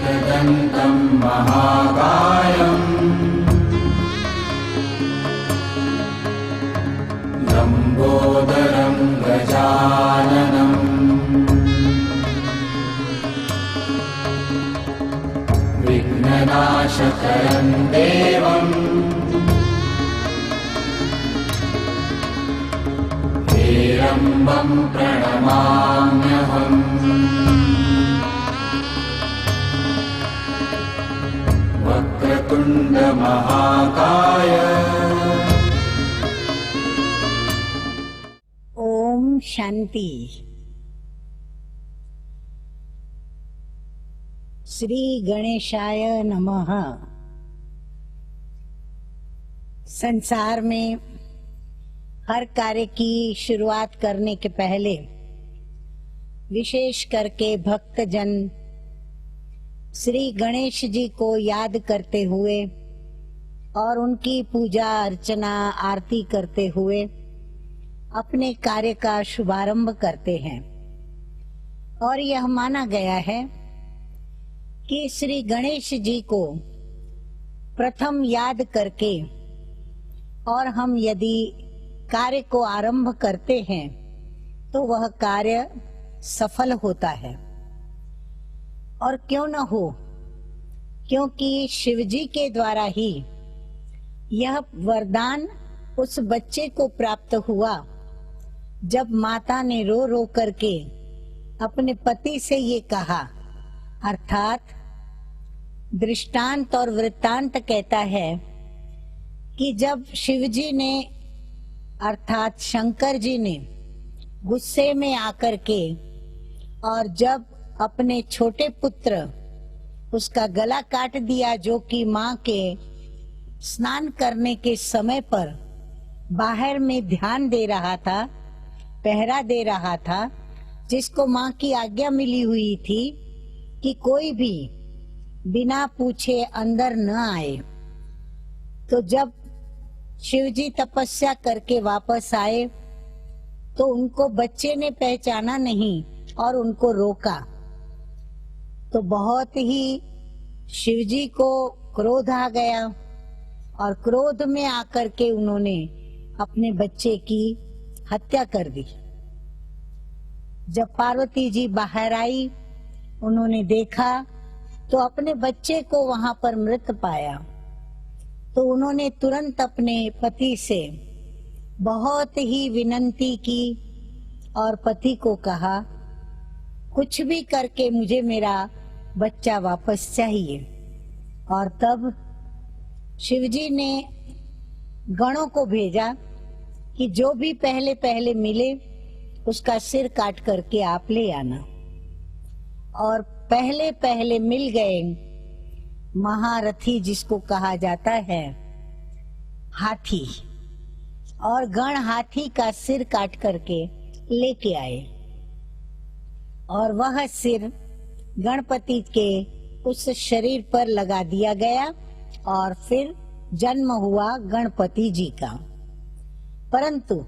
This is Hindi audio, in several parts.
एकदन्तं महाकायम् लम्बोदरं गजाननम् विघ्ननाशकरं देवम् हेरम्बं प्रणमाम्यहम् वक्रतुण्ड महाकाय। ओम शांति। श्री गणेशाय नमः। संसार में हर कार्य की शुरुआत करने के पहले विशेष करके भक्तजन श्री गणेश जी को याद करते हुए और उनकी पूजा अर्चना आरती करते हुए अपने कार्य का शुभारंभ करते हैं। और यह माना गया है कि श्री गणेश जी को प्रथम याद करके और हम यदि कार्य को आरंभ करते हैं तो वह कार्य सफल होता है। और क्यों न हो, क्योंकि शिव जी के द्वारा ही यह वरदान उस बच्चे को प्राप्त हुआ जब माता ने रो रो करके अपने पति से ये कहा। अर्थात दृष्टांत और वृत्तांत कहता है कि जब शिव जी ने अर्थात शंकर जी ने गुस्से में आकर के और जब अपने छोटे पुत्र उसका गला काट दिया, जो कि माँ के स्नान करने के समय पर बाहर में ध्यान दे रहा था, पहरा दे रहा था, जिसको माँ की आज्ञा मिली हुई थी कि कोई भी बिना पूछे अंदर न आए। तो जब शिव जी तपस्या करके वापस आए तो उनको बच्चे ने पहचाना नहीं और उनको रोका। तो बहुत ही शिव जी को क्रोध आ गया और क्रोध में आकर के उन्होंने अपने बच्चे की हत्या कर दी। जब पार्वती जी बाहर आई, उन्होंने देखा तो अपने बच्चे को वहां पर मृत पाया। तो उन्होंने तुरंत अपने पति से बहुत ही विनती की और पति को कहा, कुछ भी करके मुझे मेरा बच्चा वापस चाहिए। और तब शिवजी ने गणों को भेजा कि जो भी पहले पहले मिले उसका सिर काट करके आप ले आना। और पहले पहले मिल गए महारथी, जिसको कहा जाता है हाथी, और गण हाथी का सिर काट करके लेके आए। और वह सिर गणपति के उस शरीर पर लगा दिया गया और फिर जन्म हुआ गणपति जी का। परंतु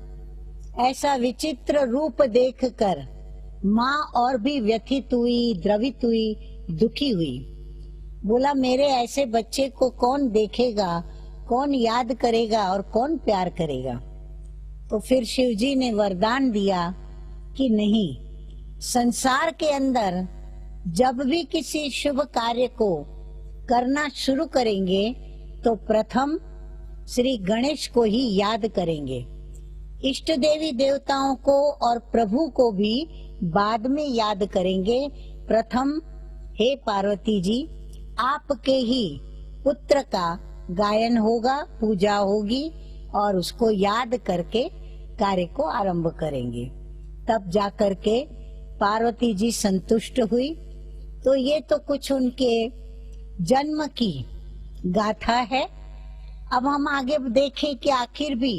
ऐसा विचित्र रूप देखकर माँ और भी व्यथित हुई, द्रवित हुई, दुखी हुई। बोला, मेरे ऐसे बच्चे को कौन देखेगा, कौन याद करेगा और कौन प्यार करेगा। तो फिर शिवजी ने वरदान दिया कि नहीं, संसार के अंदर जब भी किसी शुभ कार्य को करना शुरू करेंगे तो प्रथम श्री गणेश को ही याद करेंगे। इष्ट देवी देवताओं को और प्रभु को भी बाद में याद करेंगे। प्रथम हे पार्वती जी, आपके ही पुत्र का गायन होगा, पूजा होगी और उसको याद करके कार्य को आरंभ करेंगे। तब जाकर के पार्वती जी संतुष्ट हुई। तो ये तो कुछ उनके जन्म की गाथा है। अब हम आगे देखें कि आखिर भी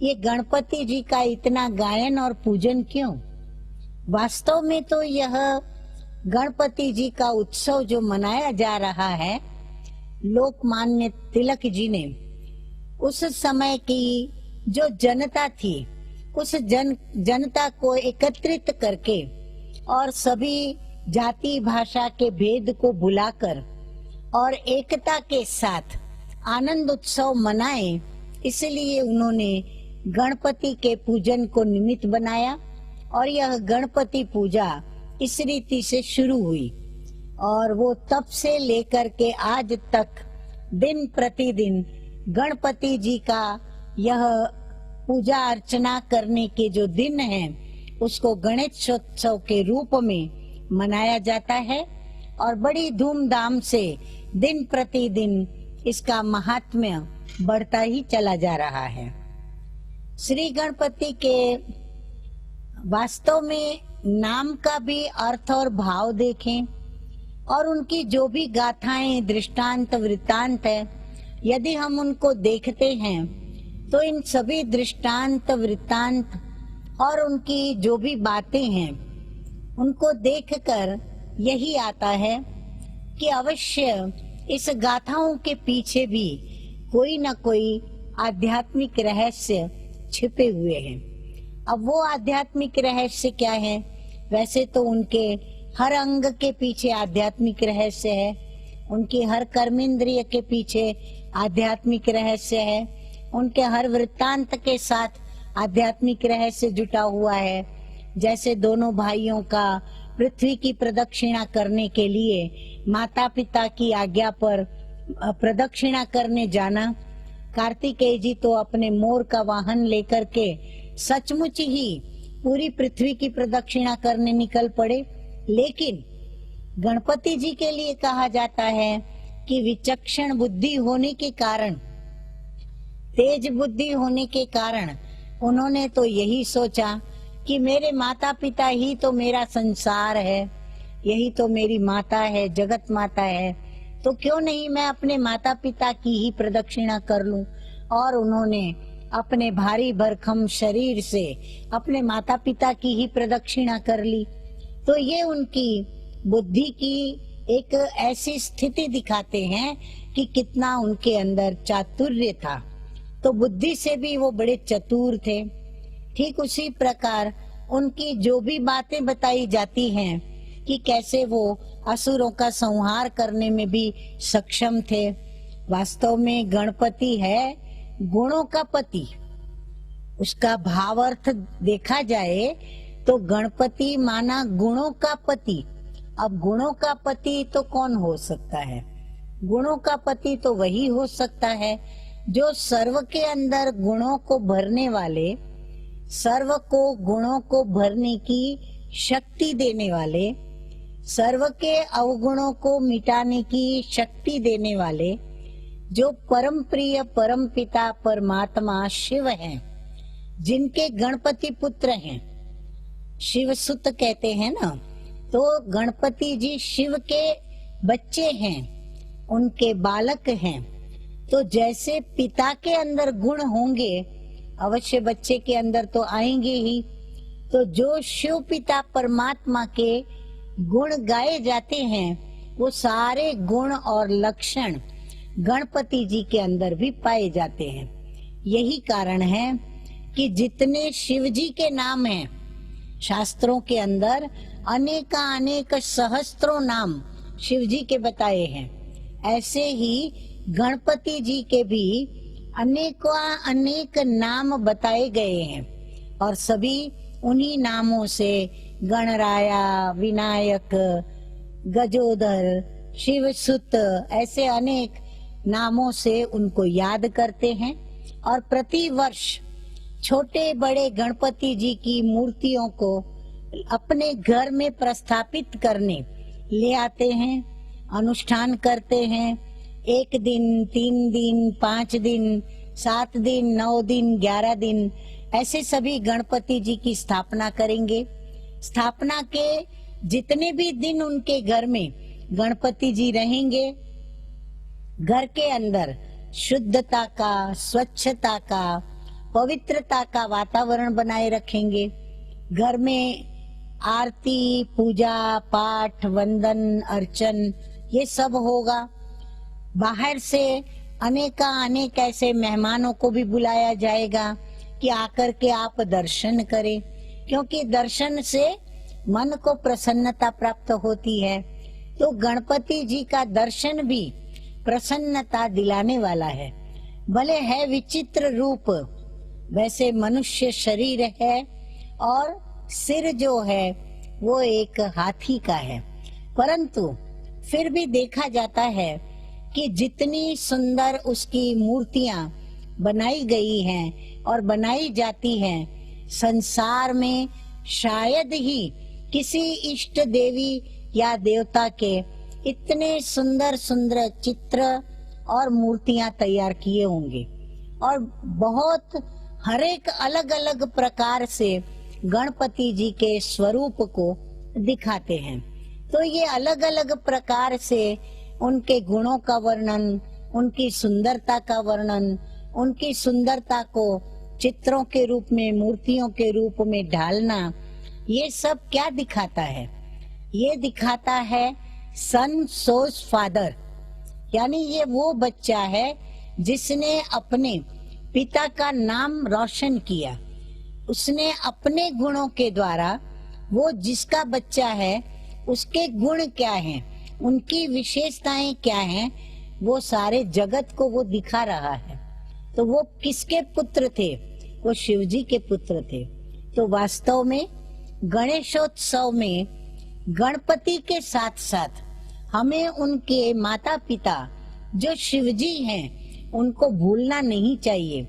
ये गणपति जी का इतना गायन और पूजन क्यों। वास्तव में तो यह गणपति जी का उत्सव जो मनाया जा रहा है, लोकमान्य तिलक जी ने उस समय की जो जनता थी, उस जनता को एकत्रित करके और सभी जाति भाषा के भेद को भुलाकर और एकता के साथ आनंद उत्सव मनाए, इसलिए उन्होंने गणपति के पूजन को निमित्त बनाया और यह गणपति पूजा इस रीति से शुरू हुई और वो तब से लेकर के आज तक दिन प्रतिदिन गणपति जी का यह पूजा अर्चना करने के जो दिन हैं उसको गणेशोत्सव के रूप में मनाया जाता है और बड़ी धूमधाम से दिन प्रतिदिन इसका महात्म्य बढ़ता ही चला जा रहा है। श्री गणपति के वास्तव में नाम का भी अर्थ और भाव देखें और उनकी जो भी गाथाएं, दृष्टांत, वृत्तांत है, यदि हम उनको देखते हैं तो इन सभी दृष्टांत, वृत्तांत और उनकी जो भी बातें हैं उनको देखकर यही आता है कि अवश्य इस गाथाओं के पीछे भी कोई न कोई आध्यात्मिक रहस्य छिपे हुए हैं। अब वो आध्यात्मिक रहस्य क्या है? वैसे तो उनके हर अंग के पीछे आध्यात्मिक रहस्य है, उनकी हर कर्मेंद्रिय के पीछे आध्यात्मिक रहस्य है, उनके हर वृत्तांत के साथ आध्यात्मिक रहस्य जुटा हुआ है। जैसे दोनों भाइयों का पृथ्वी की प्रदक्षिणा करने के लिए माता पिता की आज्ञा पर प्रदक्षिणा करने जाना, कार्तिकेय जी तो अपने मोर का वाहन लेकर के सचमुच ही पूरी पृथ्वी की प्रदक्षिणा करने निकल पड़े। लेकिन गणपति जी के लिए कहा जाता है कि विचक्षण बुद्धि होने के कारण, तेज बुद्धि होने के कारण उन्होंने तो यही सोचा कि मेरे माता पिता ही तो मेरा संसार है, यही तो मेरी माता है, जगत माता है, तो क्यों नहीं मैं अपने माता पिता की ही प्रदक्षिणा कर लूं। और उन्होंने अपने भारी भरकम शरीर से अपने माता पिता की ही प्रदक्षिणा कर ली। तो ये उनकी बुद्धि की एक ऐसी स्थिति दिखाते हैं कि कितना उनके अंदर चातुर्य था। तो बुद्धि से भी वो बड़े चतुर थे। ठीक उसी प्रकार उनकी जो भी बातें बताई जाती हैं कि कैसे वो असुरों का संहार करने में भी सक्षम थे। वास्तव में गणपति है गुणों का पति। उसका भावार्थ देखा जाए तो गणपति माना गुणों का पति। अब गुणों का पति तो कौन हो सकता है? गुणों का पति तो वही हो सकता है जो सर्व के अंदर गुणों को भरने वाले, सर्व को गुणों को भरने की शक्ति देने वाले, सर्व के अवगुणों को मिटाने की शक्ति देने वाले, जो परम प्रिय परम पिता परमात्मा शिव हैं, जिनके गणपति पुत्र हैं, शिव सुत कहते हैं ना, तो गणपति जी शिव के बच्चे हैं, उनके बालक हैं। तो जैसे पिता के अंदर गुण होंगे अवश्य बच्चे के अंदर तो आएंगे ही। तो जो शिव पिता परमात्मा के गुण गाए जाते हैं वो सारे गुण और लक्षण गणपति जी के अंदर भी पाए जाते हैं। यही कारण है कि जितने शिव जी के नाम हैं शास्त्रों के अंदर अनेक सहस्त्रों नाम शिव जी के बताए हैं, ऐसे ही गणपति जी के भी अनेक नाम बताए गए हैं और सभी उन्हीं नामों से गणराया, विनायक, गजोदर, शिवसुत ऐसे अनेक नामों से उनको याद करते हैं और प्रति वर्ष छोटे बड़े गणपति जी की मूर्तियों को अपने घर में प्रस्थापित करने ले आते हैं, अनुष्ठान करते हैं। 1 दिन, 3 दिन, 5 दिन, 7 दिन, 9 दिन, 11 दिन ऐसे सभी गणपति जी की स्थापना करेंगे। स्थापना के जितने भी दिन उनके घर में गणपति जी रहेंगे, घर के अंदर शुद्धता का, स्वच्छता का, पवित्रता का वातावरण बनाए रखेंगे। घर में आरती, पूजा पाठ, वंदन, अर्चन ये सब होगा। बाहर से अनेक ऐसे मेहमानों को भी बुलाया जाएगा कि आकर के आप दर्शन करें, क्योंकि दर्शन से मन को प्रसन्नता प्राप्त होती है। तो गणपति जी का दर्शन भी प्रसन्नता दिलाने वाला है। भले है विचित्र रूप, वैसे मनुष्य शरीर है और सिर जो है वो एक हाथी का है, परंतु फिर भी देखा जाता है कि जितनी सुंदर उसकी मूर्तियां बनाई गई हैं और बनाई जाती हैं, संसार में शायद ही किसी इष्ट देवी या देवता के इतने सुंदर सुंदर चित्र और मूर्तियां तैयार किए होंगे, और बहुत हर एक अलग अलग प्रकार से गणपति जी के स्वरूप को दिखाते हैं। तो ये अलग अलग प्रकार से उनके गुणों का वर्णन, उनकी सुंदरता का वर्णन, उनकी सुंदरता को चित्रों के रूप में, मूर्तियों के रूप में ढालना, ये सब क्या दिखाता है? ये दिखाता है सन सोज फादर, यानी ये वो बच्चा है जिसने अपने पिता का नाम रोशन किया। उसने अपने गुणों के द्वारा, वो जिसका बच्चा है उसके गुण क्या हैं, उनकी विशेषताएं क्या हैं, वो सारे जगत को वो दिखा रहा है। तो वो किसके पुत्र थे? वो शिव जी के पुत्र थे। तो वास्तव में गणेशोत्सव में गणपति के साथ साथ हमें उनके माता पिता जो शिव जी हैं उनको भूलना नहीं चाहिए,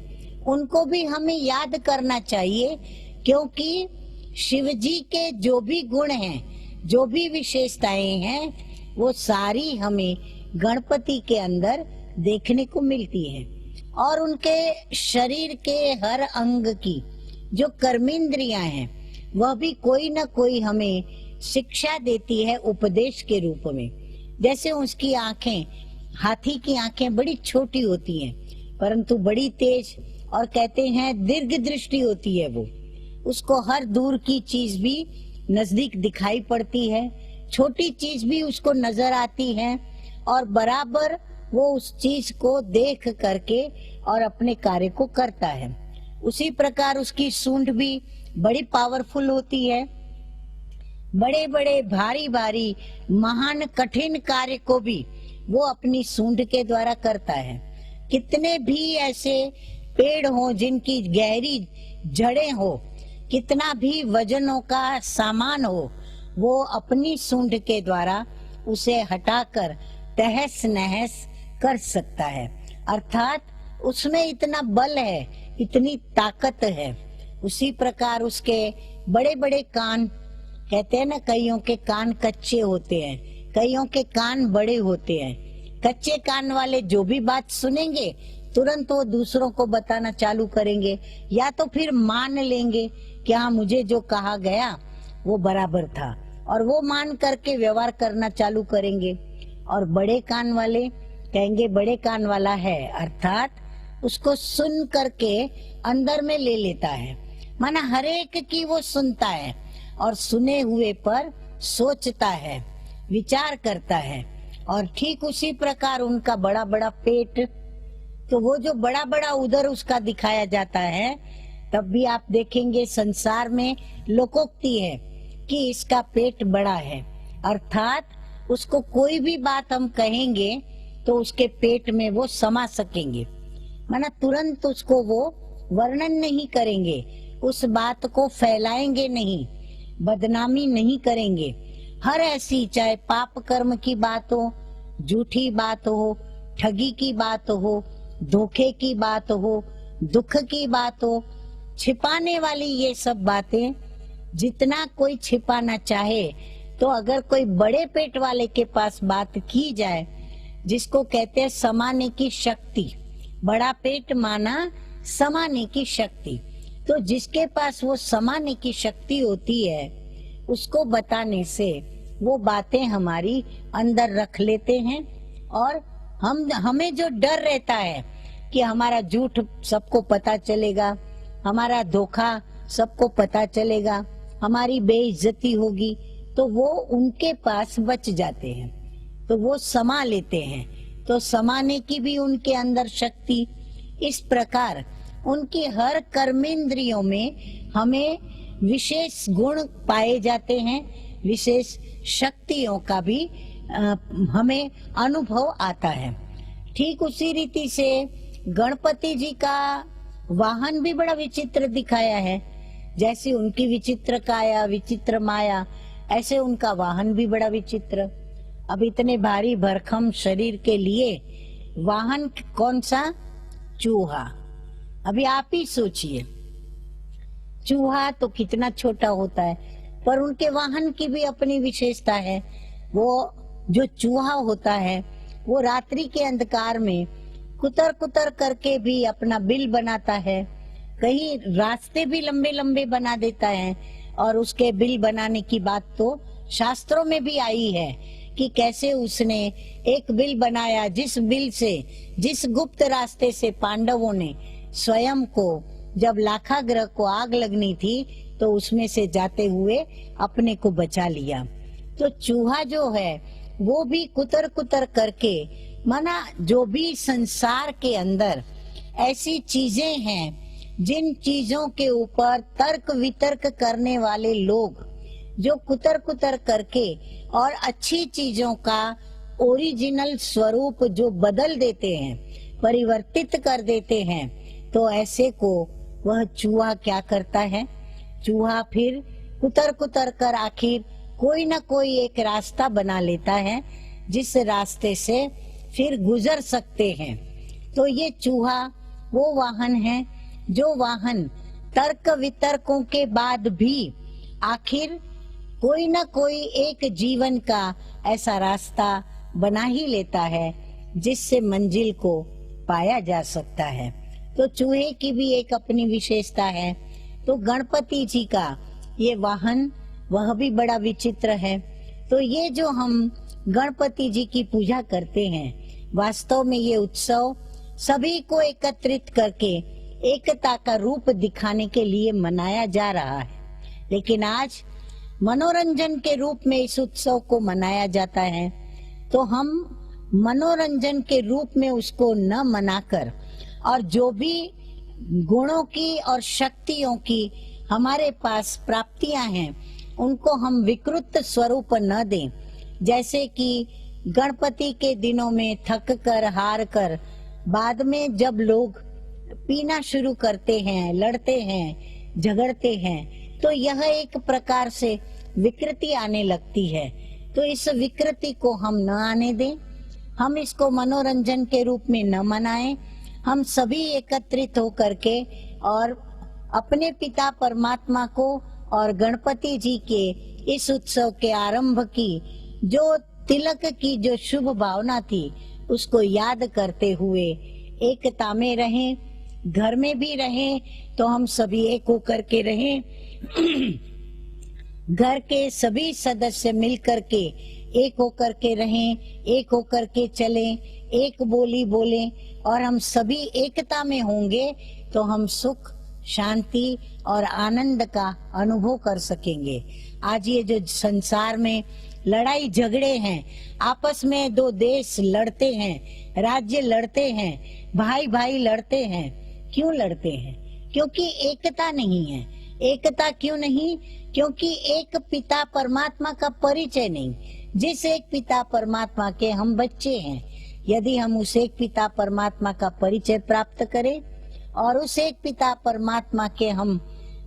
उनको भी हमें याद करना चाहिए, क्योंकि शिव जी के जो भी गुण हैं, जो भी विशेषताएं हैं, वो सारी हमें गणपति के अंदर देखने को मिलती है। और उनके शरीर के हर अंग की जो कर्मेंद्रियां हैं, वह भी कोई न कोई हमें शिक्षा देती है उपदेश के रूप में। जैसे उसकी आंखें, हाथी की आंखें बड़ी छोटी होती हैं परंतु बड़ी तेज, और कहते हैं दीर्घ दृष्टि होती है वो, उसको हर दूर की चीज भी नजदीक दिखाई पड़ती है, छोटी चीज भी उसको नजर आती है, और बराबर वो उस चीज को देख करके और अपने कार्य को करता है। उसी प्रकार उसकी सूंड भी बड़ी पावरफुल होती है, बड़े बड़े भारी भारी महान कठिन कार्य को भी वो अपनी सूंड के द्वारा करता है। कितने भी ऐसे पेड़ हो जिनकी गहरी जड़ें हो, कितना भी वजनों का सामान हो, वो अपनी सूंड के द्वारा उसे हटाकर तहस नहस कर सकता है। अर्थात उसमें इतना बल है, इतनी ताकत है। उसी प्रकार उसके बड़े बड़े कान, कहते हैं ना कईयों के कान कच्चे होते हैं, कईयों के कान बड़े होते हैं। कच्चे कान वाले जो भी बात सुनेंगे तुरंत वो दूसरों को बताना चालू करेंगे, या तो फिर मान लेंगे कि हाँ मुझे जो कहा गया वो बराबर था, और वो मान करके व्यवहार करना चालू करेंगे। और बड़े कान वाले कहेंगे बड़े कान वाला है, अर्थात उसको सुन करके अंदर में ले लेता है, माना हर एक की वो सुनता है और सुने हुए पर सोचता है, विचार करता है। और ठीक उसी प्रकार उनका बड़ा बड़ा पेट, तो वो जो बड़ा बड़ा उधर उसका दिखाया जाता है, तब भी आप देखेंगे संसार में लोकोक्ति है कि इसका पेट बड़ा है, अर्थात उसको कोई भी बात हम कहेंगे तो उसके पेट में वो समा सकेंगे, माना तुरंत उसको वो वर्णन नहीं करेंगे, उस बात को फैलाएंगे नहीं, बदनामी नहीं करेंगे। हर ऐसी, चाहे पाप कर्म की बात हो, झूठी बात हो, ठगी की बात हो, धोखे की बात हो, दुख की बात हो, छिपाने वाली ये सब बातें जितना कोई छिपाना चाहे, तो अगर कोई बड़े पेट वाले के पास बात की जाए, जिसको कहते हैं समाने की शक्ति, बड़ा पेट माना समाने की शक्ति, तो जिसके पास वो समाने की शक्ति होती है, उसको बताने से वो बातें हमारी अंदर रख लेते हैं। और हमें जो डर रहता है कि हमारा झूठ सबको पता चलेगा, हमारा धोखा सबको पता चलेगा, हमारी बेइज्जती होगी, तो वो उनके पास बच जाते हैं, तो वो समा लेते हैं। तो समाने की भी उनके अंदर शक्ति, इस प्रकार उनकी हर कर्मेंद्रियों में हमें विशेष गुण पाए जाते हैं, विशेष शक्तियों का भी हमें अनुभव आता है। ठीक उसी रीति से गणपति जी का वाहन भी बड़ा विचित्र दिखाया है। जैसे उनकी विचित्र काया विचित्र माया, ऐसे उनका वाहन भी बड़ा विचित्र। अब इतने भारी भरखम शरीर के लिए वाहन कौन सा? चूहा। अभी आप ही सोचिए, चूहा तो कितना छोटा होता है, पर उनके वाहन की भी अपनी विशेषता है। वो जो चूहा होता है वो रात्रि के अंधकार में कुतर कुतर करके भी अपना बिल बनाता है, कहीं रास्ते भी लंबे लंबे बना देता है। और उसके बिल बनाने की बात तो शास्त्रों में भी आई है कि कैसे उसने एक बिल बनाया, जिस बिल से, जिस गुप्त रास्ते से पांडवों ने स्वयं को, जब लाखाग्रह को आग लगनी थी तो उसमें से जाते हुए अपने को बचा लिया। तो चूहा जो है वो भी कुतर कुतर करके, माना जो भी संसार के अंदर ऐसी चीजें हैं जिन चीजों के ऊपर तर्क वितर्क करने वाले लोग जो कुतर कुतर करके और अच्छी चीजों का ओरिजिनल स्वरूप जो बदल देते हैं, परिवर्तित कर देते हैं, तो ऐसे को वह चूहा क्या करता है? चूहा फिर कुतर कुतर कर आखिर कोई ना कोई एक रास्ता बना लेता है जिस रास्ते से फिर गुजर सकते हैं। तो ये चूहा वो वाहन है जो वाहन तर्क वितर्कों के बाद भी आखिर कोई ना कोई एक जीवन का ऐसा रास्ता बना ही लेता है जिससे मंजिल को पाया जा सकता है। तो चूहे की भी एक अपनी विशेषता है। तो गणपति जी का ये वाहन वह भी बड़ा विचित्र है। तो ये जो हम गणपति जी की पूजा करते हैं, वास्तव में ये उत्सव सभी को एकत्रित करके एकता का रूप दिखाने के लिए मनाया जा रहा है। लेकिन आज मनोरंजन के रूप में इस उत्सव को मनाया जाता है, तो हम मनोरंजन के रूप में उसको न मनाकर और जो भी गुणों की और शक्तियों की हमारे पास प्राप्तियां हैं उनको हम विकृत स्वरूप न दें। जैसे कि गणपति के दिनों में थक कर हार कर बाद में जब लोग पीना शुरू करते हैं, लड़ते हैं, झगड़ते हैं, तो यह एक प्रकार से विकृति आने लगती है। तो इस विकृति को हम न आने दें, हम इसको मनोरंजन के रूप में न मनाएं। हम सभी एकत्रित होकर के और अपने पिता परमात्मा को और गणपति जी के इस उत्सव के आरंभ की जो तिलक की जो शुभ भावना थी उसको याद करते हुए एकता में रहें। घर में भी रहें तो हम सभी एक होकर के रहें। घर के सभी सदस्य मिलकर के एक होकर के रहें, एक होकर के चलें, एक बोली बोलें, और हम सभी एकता में होंगे तो हम सुख, शांति और आनंद का अनुभव कर सकेंगे। आज ये जो संसार में लड़ाई झगड़े हैं, आपस में दो देश लड़ते हैं, राज्य लड़ते हैं, भाई भाई लड़ते हैं, क्यों लड़ते हैं? क्योंकि एकता नहीं है। एकता क्यों नहीं? क्योंकि एक पिता परमात्मा का परिचय नहीं। जिस एक पिता परमात्मा के हम बच्चे हैं, यदि हम उस एक पिता परमात्मा का परिचय प्राप्त करें और उस एक पिता परमात्मा के हम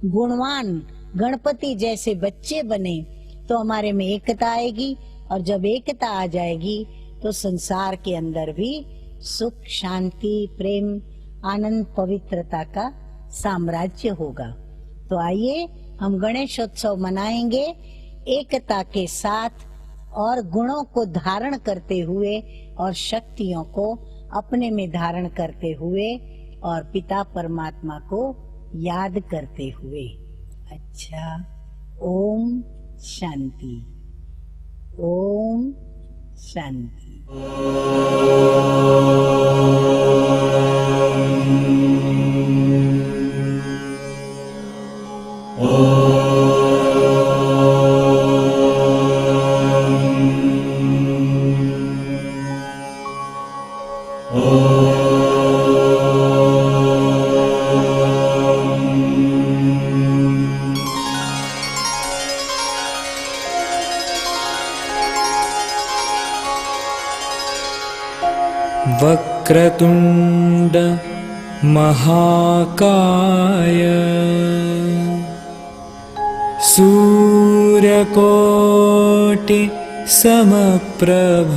गुणवान गणपति जैसे बच्चे बने, तो हमारे में एकता आएगी, और जब एकता आ जाएगी तो संसार के अंदर भी सुख, शांति, प्रेम, आनंद, पवित्रता का साम्राज्य होगा। तो आइए हम गणेशोत्सव मनाएंगे एकता के साथ और गुणों को धारण करते हुए और शक्तियों को अपने में धारण करते हुए और पिता परमात्मा को याद करते हुए। अच्छा, ओम शांति, ओम शांति। वक्रतुण्ड महाकाय सूर्यकोटि समप्रभ।